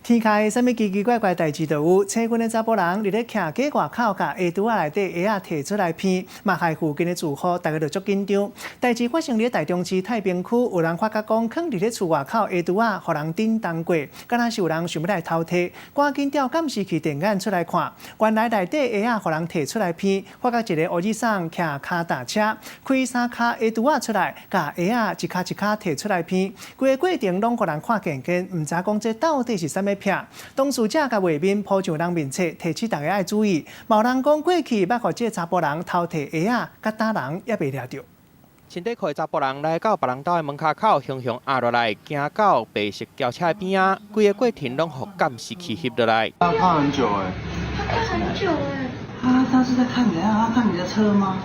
天下啥物奇奇怪怪代志都有，青群的查甫人伫咧徛街外口，甲下拄仔内底鞋摕出来骗，嘛害附近的住户大家就足紧张。代志发生伫台中市太平区，有人发觉讲囥伫咧厝外口下拄仔，互人叮当过，敢若是有人想要来偷摕，赶紧调监视器电眼出来看，原来内底鞋互人摕出来骗，发觉一个乌日送徛脚踏车，开三脚下拄仔出来，甲鞋一脚一脚摕出来骗，规个过程拢互人看见见，唔知讲这到底是啥物？当事者甲画面铺上人面册，提醒大家要注意。某人讲过去捌互这查甫人偷摕鞋甲打人，也袂抓着。穿底裤的查甫人来到别人家的门口口，雄雄压落来，行到白色轿车的边啊，规个过程拢互监视器翕落来。他看很久哎，他看很久哎。他是在看怎样？他看你的车吗？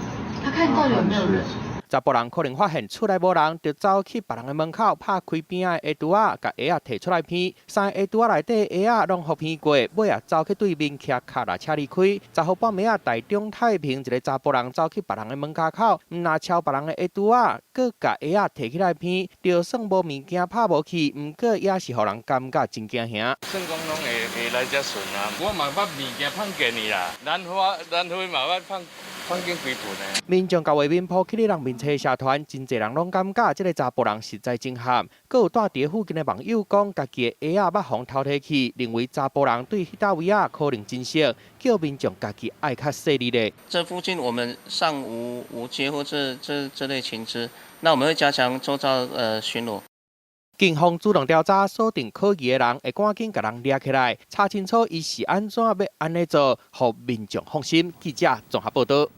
他看到底有没有人？查甫人可能发现厝内无人，就走去别人的门口，拍开边仔的鞋拄仔，甲鞋摕出来骗。三个鞋拄仔内底鞋拢互骗过，尾啊走去对面骑脚踏车离开。10号半暝啊，台中太平一个查甫人走去别人的门口口，毋若抄别人的鞋拄仔，佮甲鞋摕起来骗，就算无物件拍无去，毋过也是互人感觉真惊吓。算讲拢会来遮顺啊，我嘛捌物件碰见你啦，兰花嘛捌碰见几盆的。民众甲画面铺起咧人面册社团，真侪人拢感觉即个查甫人实在真悍。佮有住伫附近的网友讲，家己的鞋捌互偷摕去，认为查甫人对迄搭位可能真熟，叫民众家己爱较细腻咧。这附近我们尚无接获这类情资，那我们会加强周遭巡逻。警方主动调查，锁定可疑的人，会赶紧甲人抓起来，查清楚伊是安怎要安尼做，互民众放心。记者综合报道。